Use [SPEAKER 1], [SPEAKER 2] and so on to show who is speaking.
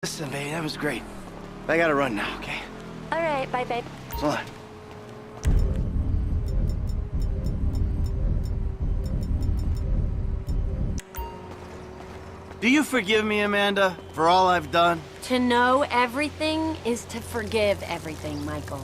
[SPEAKER 1] Listen, baby, that was great. I gotta run now, okay?
[SPEAKER 2] All right, bye, babe.
[SPEAKER 1] So long. Do you forgive me, Amanda, for all I've done?
[SPEAKER 2] To know everything is to forgive everything, Michael.